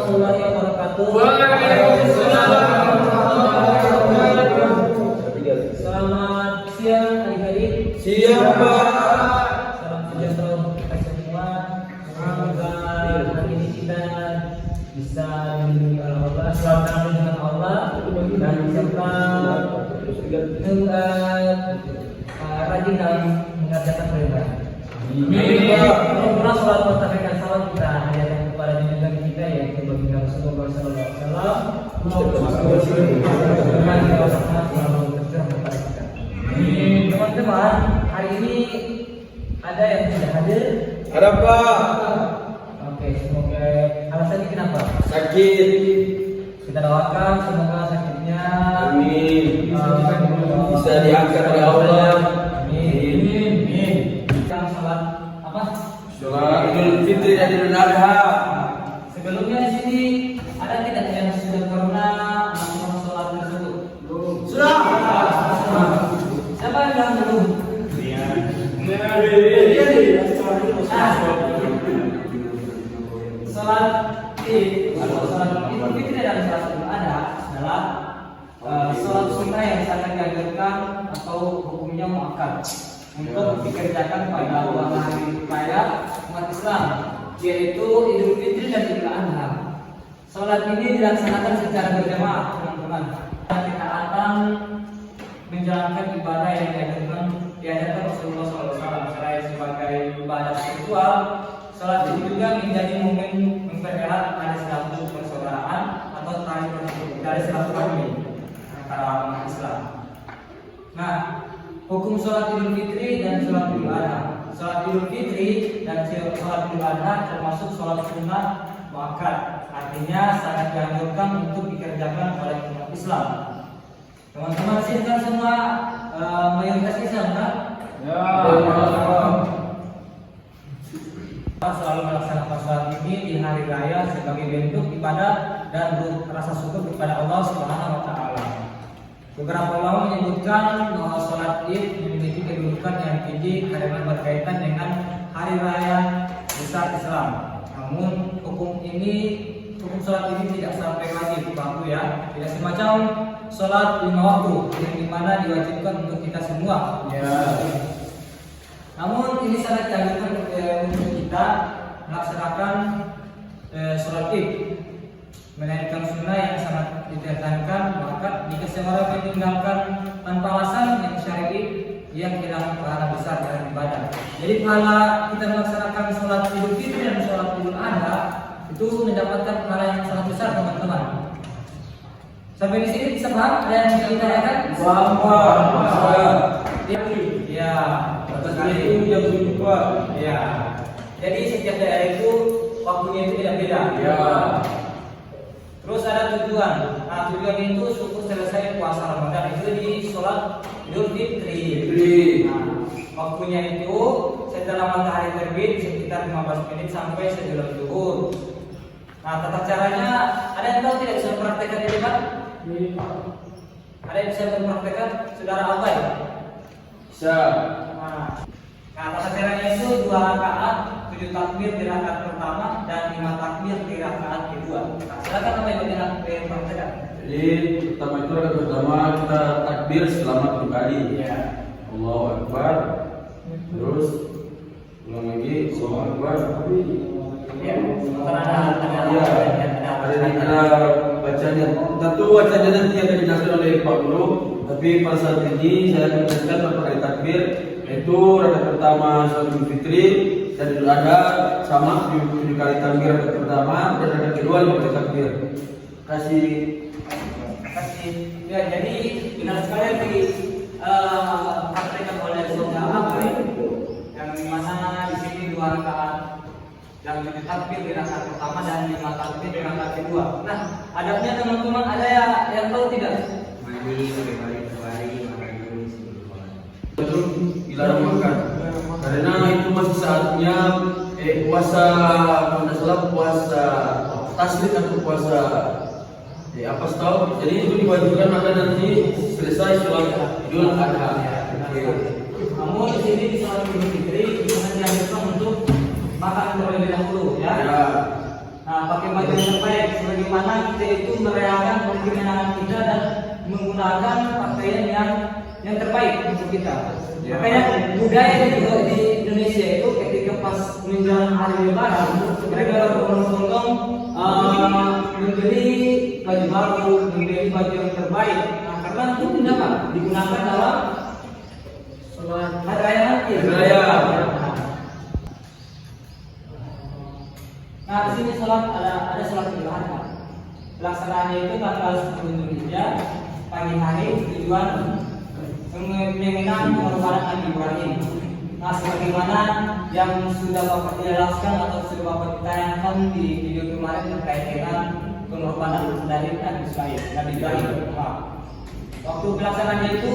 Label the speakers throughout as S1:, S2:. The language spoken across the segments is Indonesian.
S1: warahmatullahi wabarakatuh.
S2: Waalaikumsalam warahmatullahi wabarakatuh.
S1: Selamat siang adik-adik.
S2: Siang, Pak.
S1: Salam sejahtera untuk kita semua. Semoga hari ini kita bisa dilindungi oleh Allah, selalu dengan Allah, dan serta rajin dalam mengerjakan perintah. Mudah-mudahan sholat bertahmid dan salam kita hadiahkan kepada junjungan kita yaitu baginda Rasulullah sallallahu alaihi wasallam. Teman-teman, hari ini ada yang tidak hadir.
S2: Ada, Pak.
S1: Oke, semoga alasannya kenapa?
S2: Sakit.
S1: Kita doakan semoga sakitnya
S2: Amin. Bisa diangkat oleh Allah.
S1: Amin. Kita salat apa?
S2: Sholat Idul Fitri dan Idul Adha.
S1: Sebelumnya di sini ada tidak yang sudah pernah melakukan sholat tersebut?
S2: Sudah.
S1: Siapa yang bilang belum? Sholat Id atau sholat Idul Fitri dan sholat Idul Adha adalah sholat sunnah yang sangat dianjurkan atau hukumnya muakkad untuk dikerjakan pada dua hari raya umat Islam, yaitu Idul Fitri dan Idul Adha. Sholat ini dilaksanakan secara berjamaah, teman-teman. Ketaatan menjalankan ibadah yang diajarkan Rasulullah SAW sebagai ibadah spiritual. Sholat ini juga menjadi momen mempererat tali silaturahmi persaudaraan atau tali silaturahmi antara umat Islam. Nah, hukum sholat Idul Fitri dan sholat Idul Adha. Sholat Idul Fitri dan sholat Idul Adha termasuk sholat sunnah muakkad, artinya sangat dianjurkan untuk dikerjakan oleh umat Islam. Teman-teman sini kan semua mayoritas Islam kan?
S2: Ya.
S1: Kita selalu melaksanakan sholat ini di hari raya sebagai bentuk ibadah dan rasa syukur kepada Allah Subhanahu wa taala. Beberapa ulama menyebutkan bahwa sholat Id memiliki kedudukan yang tinggi karena berkaitan dengan hari raya besar Islam. Namun hukum sholat ini tidak sampai wajib baku ya, tidak semacam sholat 5 waktu yang dimana diwajibkan untuk kita semua.
S2: Ya.
S1: Namun ini sangat dianjurkan untuk kita melaksanakan sholat Id, menaikkan sunnah yang sangat ditekankan. Maka jika seorang meninggalkan tanpa alasan yang syar'i, ia kehilangan pahala besar dalam ibadah. Jadi pahala kita melaksanakan sholat Idul Fitri dan sholat Idul Adha itu mendapatkan pahala yang sangat besar, teman-teman. Sampai di sini bisa paham? Ada yang bisa ditanyakan?
S2: Paham.
S1: Ya, betul sekali.
S2: Itu jam 7, Pak.
S1: Ya. Jadi setiap daerah itu waktunya itu beda-beda.
S2: Ya.
S1: Terus ada tujuan. Nah, tujuan itu syukur selesai puasa Ramadan itu di sholat Idul Fitri. Nah, waktunya itu setelah matahari terbit sekitar 15 menit sampai sebelum zuhur. Nah, tata caranya ada yang tahu tidak bisa mempraktekkan ini, Pak? Ada yang bisa mempraktekkan? Saudara apa ya?
S2: Bisa.
S1: Nah, tata caranya itu 2 rakaat, 7 takbir di rakaat pertama dan 5 takbir di rakaat kedua. Nah, silakan apa yang dipraktekkan.
S2: Jadi pertama itu rakaat pertama kita takbir selama 7 kali.
S1: Ya.
S2: Allahu Akbar. Terus ulang lagi Allahu Akbar.
S1: Ya. Sementara
S2: Ada bacanya. Tentu bacanya nanti akan dijelaskan oleh Pak Guru. Tapi pada saat ini saya akan menjelaskan berbagai takbir, yaitu rakaat pertama sholat Idul Fitri dan Idul Adha sama 7 kali takbir rakaat pertama dan rakaat kedua 5 kali takbir. Kasih.
S1: Ya, jadi benar sekali dipraktekkan oleh saudara Abai yang dimana di sini 2 rakaat yang 7 takbir di rakaat pertama dan 5 takbir di rakaat kedua. Nah, adabnya teman-teman ada yang tahu tidak?
S2: Betul, dilarang makan karena itu masih saatnya puasa, kalau salah puasa tasrik atau puasa apa setahu. Jadi itu diwajibkan makan nanti selesai sholat Idul Adha.
S1: Namun di sini di sholat Idul Fitri kita dianjurkan untuk makan terlebih dahulu ya. Nah, pakai baju yang terbaik bagaimana kita itu merayakan kemenangan kita dan menggunakan pakaian yang terbaik untuk kita. Makanya budaya di Indonesia itu ketika pas menjelang hari Lebaran, mereka berbondong-bondong membeli baju baru, membeli baju yang terbaik. Nah, karena itu dapat digunakan dalam hari raya nanti. Nah, di sini ada sholat Idul Adha. Pelaksanaannya itu tanggal 10 Zulhijjah pagi hari tujuan mengenang pengorbanan Nabi Ibrahim. Nah, sebagaimana yang sudah Bapak jelaskan atau sudah Bapak tayangkan di video kemarin terkait dengan pengorbanan dari Nabi Ibrahim. Waktu pelaksanaannya itu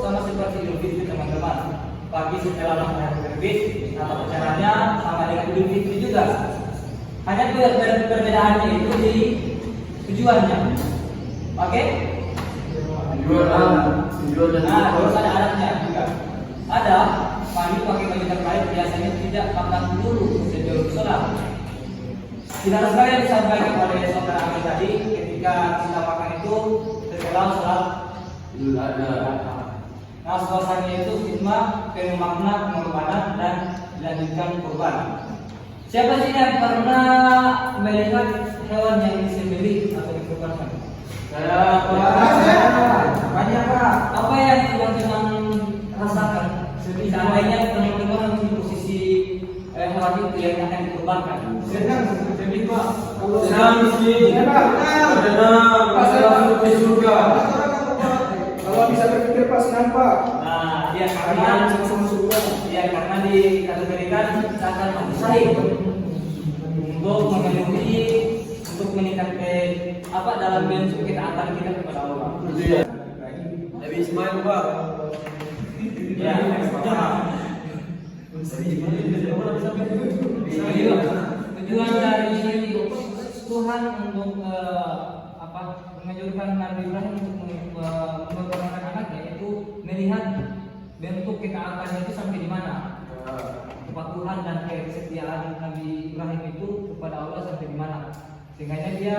S1: sama seperti Idul Fitri teman-teman. Pagi setelah matahari terbit, atau caranya sama dengan Idul Fitri juga. Hanya perbedaannya itu di tujuannya. Oke? Tujuan. Nah, terus ada adatnya juga. Ada pagi pakai baju terbaik biasanya tidak makan dulu sebelum sholat. Tidak sekali yang disampaikan oleh saudara kami tadi ketika kita makan itu setelah sholat Idul Adha. Nah, suasananya itu hikmah, penuh makna, pengorbanan dan dilanjutkan kurban. Siapa sih yang pernah melihat hewan yang disembelih atau dikurbankan? Saya banyak Pak. Apa yang teman-teman rasakan? Seandainya teman-teman di posisi hewan itu yang akan dikurbankan. Senang Pak.
S2: Senang sih. Senang di surga.
S3: Kalau bisa berpikir Pak, senang Pak.
S1: Nah, ya karena karena dikategorikan kita akan berusaha untuk memenuhi, untuk meningkatkan apa dalam bentuk ketaatan kita kepada Allah.
S2: Nabi Ismail Pak.
S1: Ya, tujuan dari Tuhan untuk menganjurkan Nabi Ibrahim untuk mengorbankan anaknya itu melihat bentuk ketaatannya itu sampai di mana, kepatuhan dan kesetiaan Nabi Ibrahim itu kepada Allah sampai di mana, sehingga dia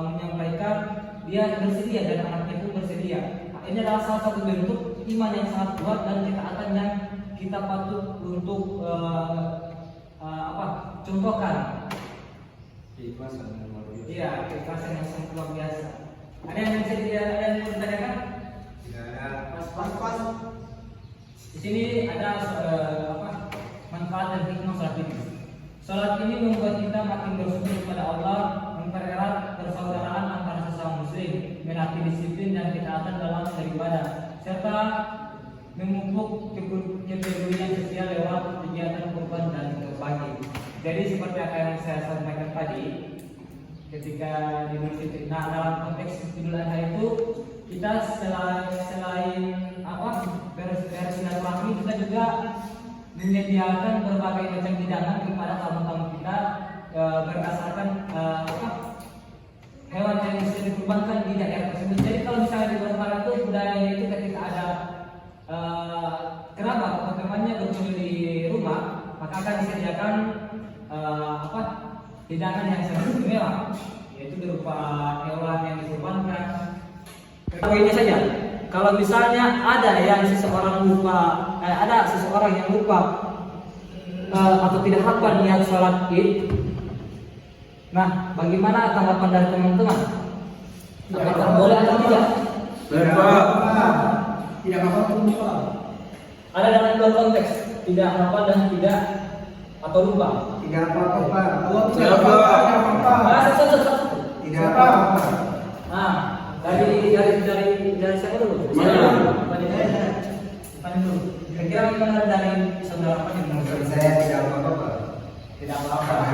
S1: menyampaikan dia bersedia dan anaknya pun bersedia. Ini adalah salah satu bentuk iman yang sangat kuat dan ketaatan yang kita patut untuk contohkan. Iya, keikhlasan yang sangat luar biasa. Ada yang bisa ditanyakan? Pas. Di sini ada manfaat dan hikmah salat ini. Salat ini membuat kita makin bersyukur kepada Allah, mempererat persaudaraan antara sesama muslim, melatih disiplin dan ketaatan dalam beribadah, serta memupuk kepedulian sosial lewat kegiatan kurban dan berbagi. Jadi seperti apa yang saya sampaikan tadi, ketika di Idul Fitri. Nah, dalam konteks Idul Adha itu kita selain bersilaturahmi, kita juga menyediakan berbagai macam hidangan kepada tamu-tamu kita berdasarkan hewan yang bisa dikurbankan di daerah tersebut. Jadi kalau misalnya di Barat itu budayanya itu ketika ada kerabat atau temannya berkunjung di rumah, maka akan disediakan hidangan yang sangat istimewa, yaitu berupa hewan yang dikurbankan. Ini saja. Kalau misalnya ada yang seseorang yang lupa atau tidak hafal niat sholat Id, nah bagaimana tanggapan dari teman-teman? Apakah boleh atau tidak?
S3: Tidak apa-apa.
S1: Ada dalam dua konteks, tidak hafal dan tidak atau lupa.
S3: Tidak apa-apa Pak. Kalau tidak
S2: Tidak
S3: apa-apa,
S2: apa-apa.
S3: tidak apa-apa.
S1: Satu.
S3: Tidak apa-apa.
S1: Nah, dari siapa dulu?
S2: Mana?
S1: Pani dulu. Kira-kira gimana dari saudara Pani?
S3: Saya tidak apa-apa.
S1: Tidak apa-apa.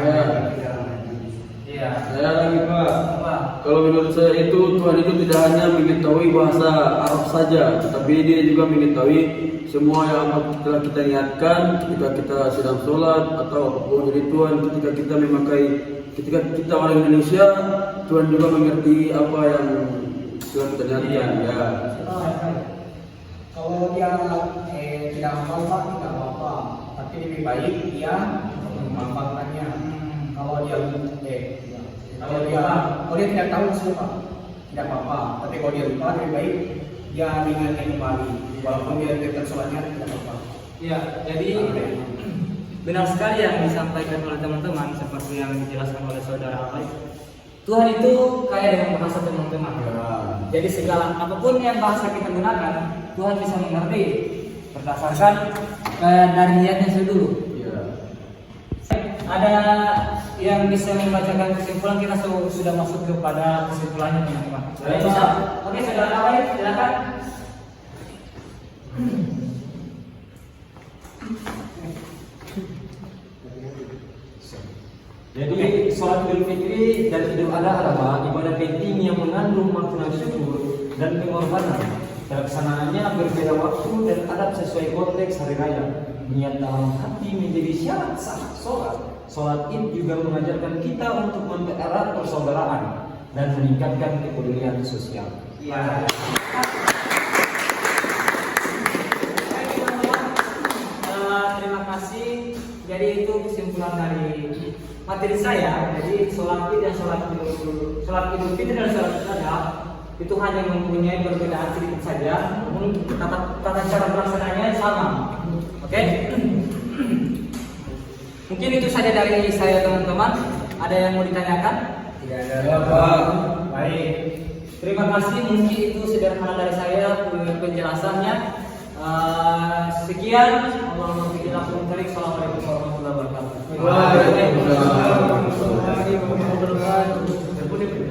S1: Iya.
S2: Saya lagi Pak.
S1: Apa?
S2: Kalau menurut saya itu Tuhan itu tidak hanya mengetahui bahasa Arab saja, tetapi dia juga mengetahui semua yang telah kita niatkan ketika kita sedang sholat atau apapun. Jadi Tuhan ketika kita orang Indonesia, Tuhan juga mengerti apa yang telah kita niatkan. Ya.
S3: Kalau dia tidak hafal Pak, tidak apa-apa. Tapi lebih baik dia memanfaatkannya. Kalau dia Kalau dia tidak tahu maksudnya Pak, tidak apa-apa. Tapi kalau dia lupa lebih baik dia ingatkan kembali. Walaupun dia tidak sholatnya tidak apa-apa.
S1: Ya, jadi benar sekali yang disampaikan oleh teman-teman seperti yang dijelaskan oleh saudara Alay. Tuhan itu kaya dengan bahasa teman-teman. Jadi segala apapun yang bahasa kita gunakan, Tuhan bisa mengerti berdasarkan dari niatnya dulu. Ada yang bisa membacakan kesimpulan, kita sudah masuk kepada kesimpulannya teman-teman. Bisa? Oke, saudara Alay, silakan.
S4: Jadi sholat Idul Fitri dan Idul Adha adalah ibadah penting yang mengandung makna syukur dan pengorbanan. Pelaksanaannya berbeda waktu dan adab sesuai konteks hari raya. Niat dalam hati menjadi syarat sah sholat. Sholat Id juga mengajarkan kita untuk mempererat persaudaraan dan meningkatkan kepedulian sosial.
S1: Ya. Terima kasih. Jadi itu kesimpulan dari materi saya. Jadi sholat Id dan sholat Idul Fitri dan sholat Adha itu hanya mempunyai perbedaan sedikit saja, namun tata cara pelaksanaannya sama. Oke? Mungkin itu saja dari saya teman-teman. Ada yang mau ditanyakan?
S3: Tidak ada Pak.
S1: Baik. Terima kasih. Mungkin itu sederhana dari saya penjelasannya. Sekian. Assalamualaikum warahmatullahi wabarakatuh.
S3: Waalaikumsalam warahmatullahi wabarakatuh.